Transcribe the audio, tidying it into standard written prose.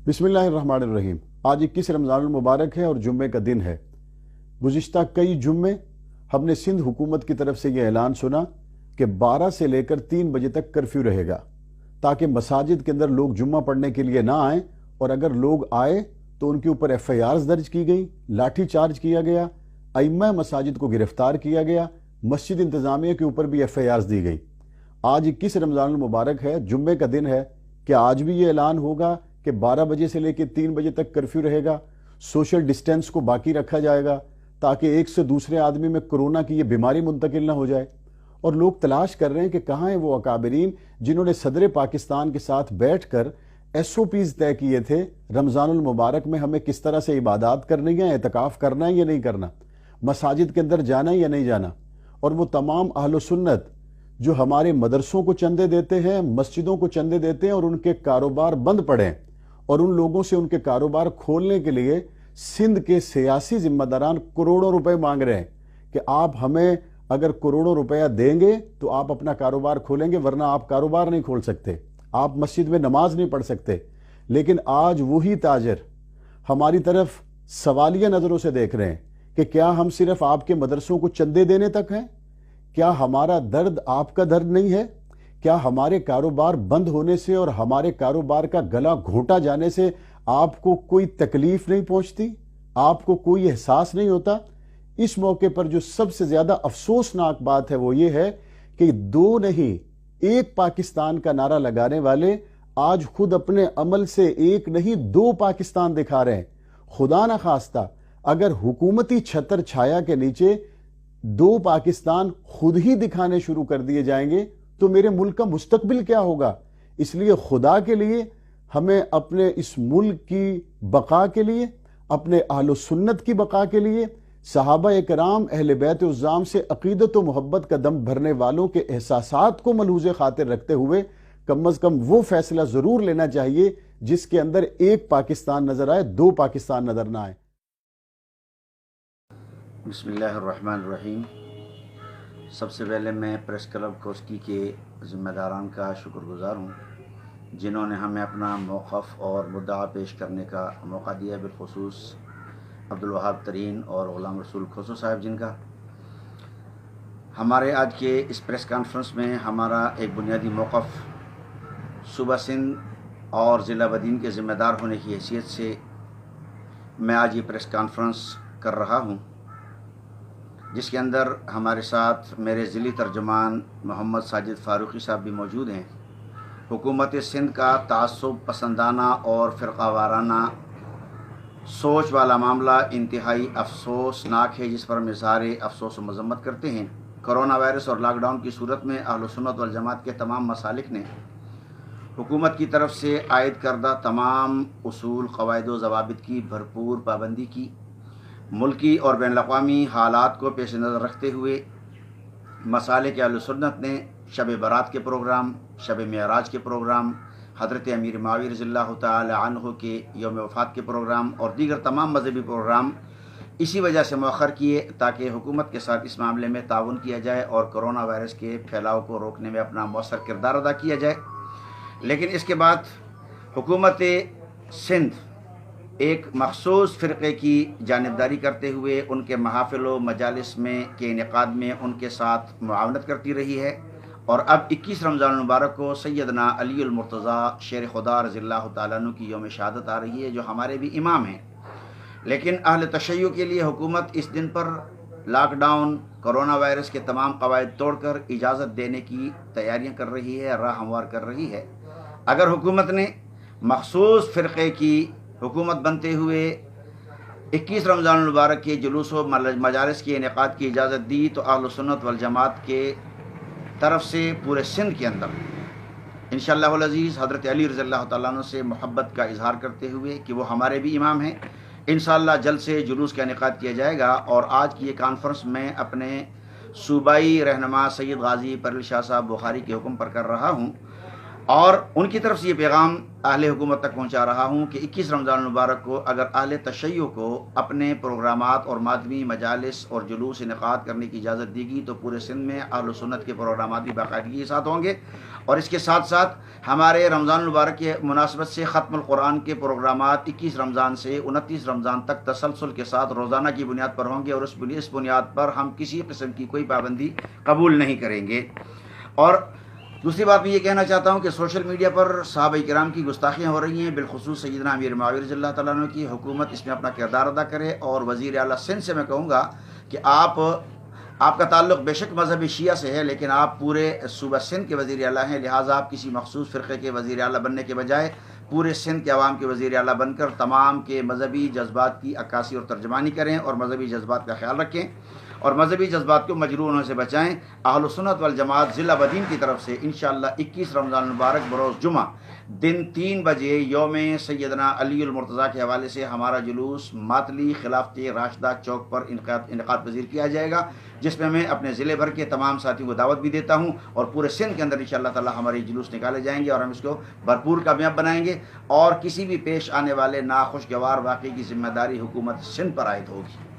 बिस्मिल्लाहिर्रहमानिर्रहीम। आज 21 रमज़ान मुबारक है और जुम्मे का दिन है। गुज़िश्ता कई जुम्मे हमने सिंध हुकूमत की तरफ से ये ऐलान सुना कि 12 से लेकर 3 बजे तक कर्फ्यू रहेगा, ताकि मसाजिद के अंदर लोग जुम्मा पढ़ने के लिए ना आए, और अगर लोग आए तो उनके ऊपर FIRs दर्ज की गई, लाठी चार्ज किया गया, अइम्मा मसाजिद को गिरफ्तार किया गया, मस्जिद इंतज़ामिया के ऊपर भी FIRs दी गई। आज 21 रमज़ान मुबारक है, जुम्मे का दिन है। कि आज भी ये ऐलान होगा कि 12 बजे से लेकर 3 बजे तक कर्फ्यू रहेगा, सोशल डिस्टेंस को बाकी रखा जाएगा, ताकि एक से दूसरे आदमी में कोरोना की ये बीमारी मुंतकिल ना हो जाए। और लोग तलाश कर रहे हैं कि कहाँ हैं वो अकाबरीन जिन्होंने सदर पाकिस्तान के साथ बैठकर SOPs तय किए थे, रमज़ानुल मुबारक में हमें किस तरह से इबादत करनी है, एतकाफ करना है या नहीं करना, मसाजिद के अंदर जाना है या नहीं जाना। और वो तमाम अहल सुन्नत जो हमारे मदरसों को चंदे देते हैं, मस्जिदों को चंदे देते हैं और उनके कारोबार बंद पड़े हैं, और उन लोगों से उनके कारोबार खोलने के लिए सिंध के सियासी जिम्मेदारान करोड़ों रुपए मांग रहे हैं कि आप हमें अगर करोड़ों रुपया देंगे तो आप अपना कारोबार खोलेंगे, वरना आप कारोबार नहीं खोल सकते, आप मस्जिद में नमाज नहीं पढ़ सकते। लेकिन आज वही ताजर हमारी तरफ सवालिया नजरों से देख रहे हैं कि क्या हम सिर्फ आपके मदरसों को चंदे देने तक हैं? क्या हमारा दर्द आपका दर्द नहीं है? क्या हमारे कारोबार बंद होने से और हमारे कारोबार का गला घोंटा जाने से आपको कोई तकलीफ नहीं पहुंचती, आपको कोई एहसास नहीं होता? इस मौके पर जो सबसे ज्यादा अफसोसनाक बात है वो ये है कि दो नहीं एक पाकिस्तान का नारा लगाने वाले आज खुद अपने अमल से एक नहीं 2 पाकिस्तान दिखा रहे हैं। खुदा ना खास्ता अगर हुकूमती छतर छाया के नीचे 2 पाकिस्तान खुद ही दिखाने शुरू कर दिए जाएंगे तो मेरे मुल्क का मुस्तकबिल क्या होगा? इसलिए खुदा के लिए हमें अपने इस मुल्क की बका के लिए, अपने अहल सुन्नत की बका के लिए, सहाबा इकराम अहले बैत उज़्ज़ाम से अकीदत व मोहब्बत का दम भरने वालों के एहसासात को मलहूज़े खातिर रखते हुए कम अज कम वो फैसला जरूर लेना चाहिए जिसके अंदर एक पाकिस्तान नजर आए, 2 पाकिस्तान नजर ना आए। बिस्मिल्लाहिर्रहमानिर्रहीम। सबसे पहले मैं प्रेस क्लब कोस्की के ज़िम्मेदारान का शुक्रगुज़ार हूँ जिन्होंने हमें अपना मौक़िफ़ और मुद्दा पेश करने का मौका दिया, बिलखुसूस अब्दुल वहाब तरीन और ग़ुलाम रसूल खोसो साहब, जिनका हमारे आज के इस प्रेस कॉन्फ्रेंस में हमारा एक बुनियादी मौक़िफ़ सूबा सिंध और ज़िला बदीन के ज़िम्मेदार होने की हैसियत से मैं आज ये प्रेस कॉन्फ्रेंस कर रहा हूँ, जिसके अंदर हमारे साथ मेरे ज़िली तर्जुमान मोहम्मद साजिद फ़ारूक़ी साहब भी मौजूद हैं। हुकूमत सिंध का तासुब पसंदाना और फ़िरक़ावाराना सोच वाला मामला इंतहाई अफसोसनाक है, जिस पर हम इज़हार अफसोस व मज़म्मत करते हैं। कोरोना वायरस और लॉकडाउन की सूरत में अहल सुन्नत वल जमात के तमाम मसालिक ने हुकूमत की तरफ से आयद करदा तमाम उसूल, क़वाइद व ज़वाबित की भरपूर पाबंदी की। मुल्की और बैन अक़वामी हालात को पेश नज़र रखते हुए मसालिक अहल सुन्नत ने शब बारात के प्रोग्राम, शब मेराज के प्रोग्राम, हज़रत अमीर माविया रज़ियल्लाहु तआला अन्हु के यौम वफ़ात के प्रोग्राम और दीगर तमाम मजहबी प्रोग्राम इसी वजह से मौखर किए ताकि हुकूमत के साथ इस मामले में ताउन किया जाए और कोरोना वायरस के फैलाव को रोकने में अपना मौसर किरदार अदा किया जाए। लेकिन इसके बाद हुकूमत सिंध एक मखसूस फ़िरक़े की जानिबदारी करते हुए उनके महाफ़िल व मजालिस में के इनेक़ाद में उनके साथ मुआवनत करती रही है। और अब 21 रमज़ान मुबारक को सैयदना अली अल मुर्तज़ा शेर खुदा रज़ियल्लाहु तआला अन्हु की यौम शहादत आ रही है, जो हमारे भी इमाम हैं। लेकिन अहल तशय्युअ के लिए हुकूमत इस दिन पर लॉकडाउन, कोरोना वायरस के तमाम क़वाइद तोड़कर इजाज़त देने की तैयारियां कर रही है, राह हमवार कर रही है। अगर हुकूमत ने मखसूस फ़िरक़े की हुकूमत बनते हुए 21 रमज़ान मुबारक के जुलूस व मजालिस के इनेक़ाद की इजाज़त दी तो अहल सुन्नत वल जमात के तरफ से पूरे सिंध के अंदर इंशाअल्लाह वल अज़ीज़ हज़रत अली रज़ियल्लाहु तआला अन्हु से मोहब्बत का इजहार करते हुए कि वो हमारे भी इमाम हैं, इंशाअल्लाह जल्द से जुलूस का इनेक़ाद किया जाएगा। और आज की ये कॉन्फ्रेंस में अपने सूबाई रहनुमा सैयद गाज़ी परवेज़ शाह साहब बुखारी के हुक्म पर कर रहा हूँ। اور ان کی طرف سے یہ پیغام اہل حکومت تک پہنچا رہا ہوں کہ 21 رمضان المبارک کو اگر اہل تشیع کو اپنے پروگرامات اور مادمی مجالس اور جلوس انعقاد کرنے کی اجازت دی گئی تو پورے سندھ میں اہل سنت کے پروگرامات بھی باقاعدگی کے ساتھ ہوں گے، اور اس کے ساتھ ساتھ ہمارے رمضان المبارک کے مناسبت سے ختم القرآن کے پروگرامات 21 رمضان سے 29 رمضان تک تسلسل کے ساتھ روزانہ کی بنیاد پر ہوں گے، اور اس بنیاد پر ہم کسی قسم کی کوئی پابندی قبول نہیں کریں گے۔ اور دوسری بات میں یہ کہنا چاہتا ہوں کہ سوشل میڈیا پر صحابہ کرام کی گستاخیاں ہو رہی ہیں، بالخصوص سیدنا امیر معاویہ رضی اللہ تعالیٰ عنہ کی۔ حکومت اس میں اپنا کردار ادا کرے، اور وزیر اعلیٰ سندھ سے میں کہوں گا کہ آپ کا تعلق بے شک مذہب شیعہ سے ہے، لیکن آپ پورے صوبہ سندھ کے وزیر اعلیٰ ہیں، لہٰذا آپ کسی مخصوص فرقے کے وزیر اعلیٰ بننے کے بجائے پورے سندھ کے عوام کے وزیر اعلیٰ بن کر تمام کے مذہبی جذبات کی عکاسی اور ترجمانی کریں، اور مذہبی جذبات کا خیال رکھیں، اور مذہبی جذبات کو مجروح ہونے سے بچائیں۔ اہل سنت والجماعت ضلع بدین کی طرف سے انشاءاللہ 21 رمضان المبارک بروز جمعہ دن 3 بجے یوم سیدنا علی المرتضیٰ کے حوالے سے ہمارا جلوس ماتلی خلافت راشدہ چوک پر انعقاد پذیر کیا جائے گا، جس میں میں اپنے ضلع بھر کے تمام ساتھیوں کو دعوت بھی دیتا ہوں، اور پورے سندھ کے اندر انشاءاللہ تعالی ہمارے جلوس نکالے جائیں گے، اور ہم اس کو بھرپور کامیاب بنائیں گے، اور کسی بھی پیش آنے والے ناخوشگوار واقعے کی ذمہ داری حکومت سندھ پر عائد ہوگی۔